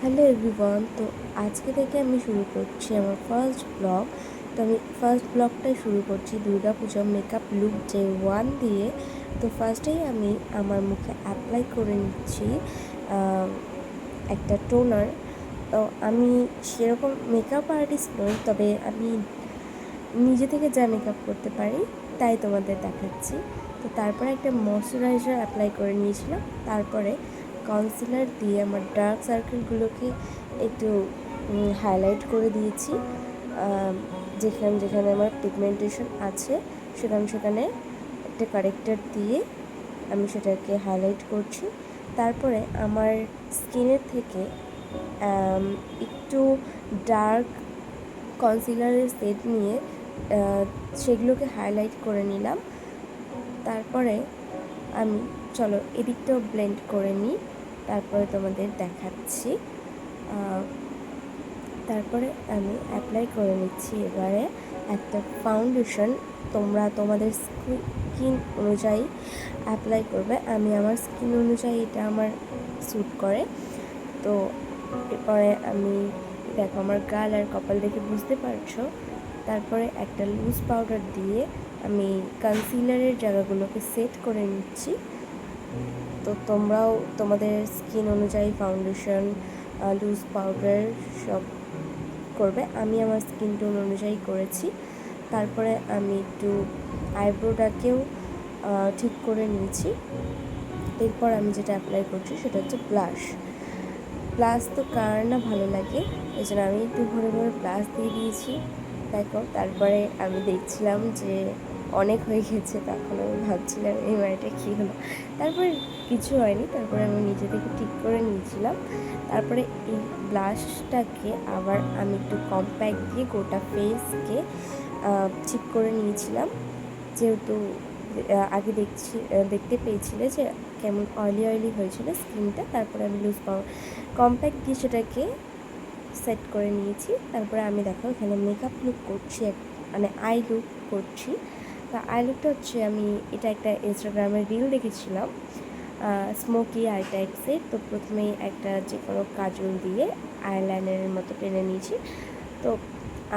Hello everyone. তো আজকে থেকে আমি শুরু করছি আমার ফার্স্ট ব্লগ। তো আমি ফার্স্ট ব্লগটাই শুরু করছি দুর্গাপূজা মেকআপ লুক ডে 1 দিয়ে। তো ফার্স্টেই আমি আমার মুখে অ্যাপ্লাই করে নিচ্ছি একটা টোনার। তো আমি সেরকম মেকআপ আর্টিস্ট নই, তবে আমি নিজে থেকে যা মেকআপ করতে পারি তাই তোমাদের দেখাচ্ছি। তো তারপরে একটা ময়শ্চারাইজার অ্যাপ্লাই করে নিয়েছিলাম। তারপরে কনসিলার দিয়ে আমার ডার্ক সার্কেলগুলোকে একটু হাইলাইট করে দিয়েছি। যেখানে যেখানে আমার পিগমেন্টেশন আছে সেখানে একটা কারেক্টার দিয়ে আমি সেটাকে হাইলাইট করছি। তারপরে আমার স্কিনের থেকে একটু ডার্ক কনসিলারের সেট নিয়ে সেগুলোকে হাইলাইট করে নিলাম। তারপরে আমি চলো এদিকটাও ব্লেন্ড করে নিই, তারপরে তোমাদের দেখাচ্ছি। তারপরে আমি অ্যাপ্লাই করে নিচ্ছি এবারে একটা ফাউন্ডেশন। তোমরা তোমাদের স্কিন অনুযায়ী অ্যাপ্লাই করবে। আমি আমার স্কিন অনুযায়ী এটা আমার স্যুট করে। তো এরপরে আমি দেখো আমার গাল আর কপাল দেখে বুঝতে পারছো। তারপরে একটা লুজ পাউডার দিয়ে আমি কনসিলারের জায়গাগুলোকে সেট করে নিচ্ছি। তো তোমরাও তোমাদের স্কিন অনুযায়ী ফাউন্ডেশন, লুজ পাউডার সব করবে। আমি আমার স্কিন টোন অনুযায়ী করেছি। তারপরে আমি একটু আইব্রোটাকেও ঠিক করে নিয়েছি। এরপর আমি যেটা অ্যাপ্লাই করছি সেটা হচ্ছে ব্লাশ তো কার না ভালো লাগে, এই জন্য আমি একটু ভরে ভরে ব্লাশ দিয়ে দিয়েছি। দেখো তারপরে আমি দেখছিলাম যে অনেক হয়ে গেছে, তখন আমি ভাবছিলাম এই বাড়িটা কী হলো। তারপরে কিছু হয়নি, তারপরে আমি নিজে থেকে ঠিক করে নিয়েছিলাম। তারপরে এই ব্লাশটাকে আবার আমি একটু কম্প্যাক্ট দিয়ে গোটা ফেসকে ঠিক করে নিয়েছিলাম। যেহেতু আগে দেখতে পেয়েছিলে যে কেমন অয়েলি হয়েছিল স্কিনটা। তারপরে আমি লুজ কম্প্যাক্ট দিয়ে সেটাকে সেট করে নিয়েছি। তারপরে আমি দেখো এখানে মেকআপ লুক করছি, মানে আই লুক করছি। তা আই লুকটা হচ্ছে আমি এটা একটা ইনস্টাগ্রামের রিল দেখেছিলাম, স্মোকি আই টাইপসের। তো প্রথমেই একটা যে কোনো কাজল দিয়ে আইলাইনারের মতো টেনে নিয়েছি। তো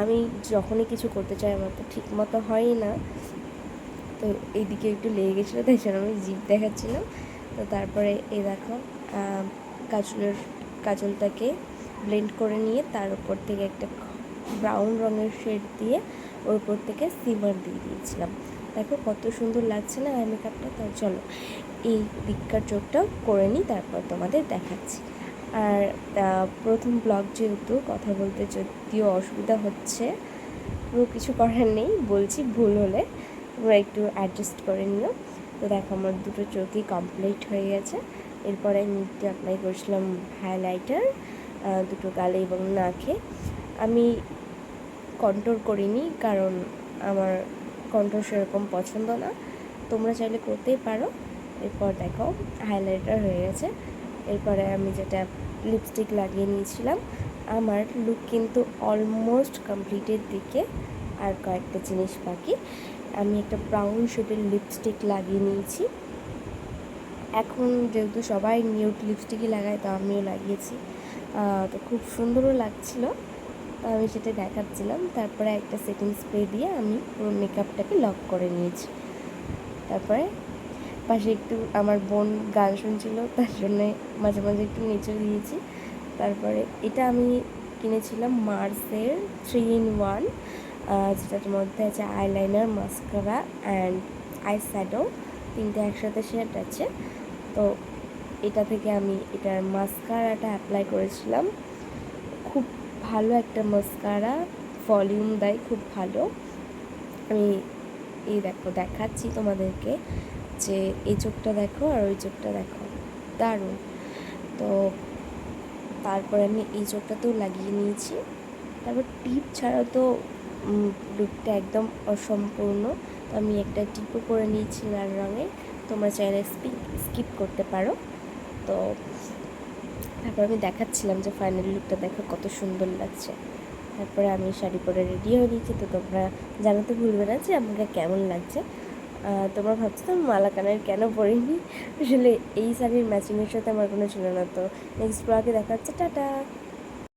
আমি যখনই কিছু করতে চাই আমার তো ঠিক মতো হয়ই না, তো এইদিকে একটু লেগে গেছিলো, তাই জন্য আমি জিভ দেখাচ্ছিলাম। তো তারপরে এই দেখো কাজলটাকে ব্লেন্ড করে নিয়ে তার উপর থেকে একটা ব্রাউন রঙের শেড দিয়ে ওর উপর থেকে সিমার দিয়ে দিয়েছিলাম। দেখো কত সুন্দর লাগছে না আই মেকআপটা। তো চলো এই দিককার চোখটাও করে নিই, তারপর তোমাদের দেখাচ্ছি। আর প্রথম ব্লগ যেহেতু কথা বলতে যদিও অসুবিধা হচ্ছে, পুরো কিছু করার নেই, বলছি ভুল হলে তোমরা একটু অ্যাডজাস্ট করে নিও। তো দেখো আমার দুটো চোখই কমপ্লিট হয়ে গেছে। এরপরে আমি একটু অ্যাপ্লাই করছিলাম হাইলাইটার দুটো গালে এবং নাকে। আমি কন্ট্রোল করিনি, কারণ আমার কন্ট্রোল সেরকম পছন্দ না, তোমরা চাইলে করতেই পারো। এরপর দেখো হাইলাইটার হয়ে গেছে। এরপরে আমি যেটা লিপস্টিক লাগিয়ে নিয়েছিলাম, আমার লুক কিন্তু অলমোস্ট কমপ্লিটের দিকে, আর কয়েকটা জিনিস বাকি। আমি একটা ব্রাউন শেডের লিপস্টিক লাগিয়ে নিয়েছি। এখন যেহেতু সবাই নিউড লিপস্টিকই লাগায়, তো আমিও লাগিয়েছি। তো খুব সুন্দরও লাগছিলো, তো আমি সেটা দেখাচ্ছিলাম। তারপরে একটা সেটিং স্প্রে দিয়ে আমি পুরো মেকআপটাকে লক করে নিয়েছি। তারপরে পাশে একটু আমার বোন গান শুনছিল, তার জন্যে মাঝে মাঝে একটু নেচে দিয়েছি। তারপরে এটা আমি কিনেছিলাম মার্সের 3-in-1, যেটার মধ্যে আছে eyeliner, mascara and eye shadow, তিনটে একসাথে শেড আছে। তো এটা থেকে আমি এটার মাস্কারাটা অ্যাপ্লাই করেছিলাম। খুব ভালো একটা মাস্কারা, ভলিউম দেয় খুব ভালো। আমি এই দেখো দেখাচ্ছি তোমাদেরকে যে এই চোখটা দেখো আর ওই চোখটা দেখো, দারুণ। তো তারপরে আমি এই চোখটাতেও লাগিয়ে নিয়েছি। তারপর টিপ ছাড়া তো লুকটা একদম অসম্পূর্ণ। তো আমি একটা টিপও করে নিয়েছি লাল রঙের, তোমরা চাইলে স্কিপ করতে পারো। তো তারপর আমি দেখাচ্ছিলাম যে ফাইনাল লুকটা দেখো কত সুন্দর লাগছে। তারপরে আমি শাড়ি পরে রেডি হয়ে নিয়েছি। তো তোমরা জানাতে ভুলবে না যে আমাকে কেমন লাগছে। তোমরা ভাবছো তো মালা কানের কেন পরিনি, আসলে এই শাড়ির ম্যাচিংয়ের সাথে আমার কোনো ছিল না। তো নেক্সট ব্লগে দেখা হচ্ছে, টাটা।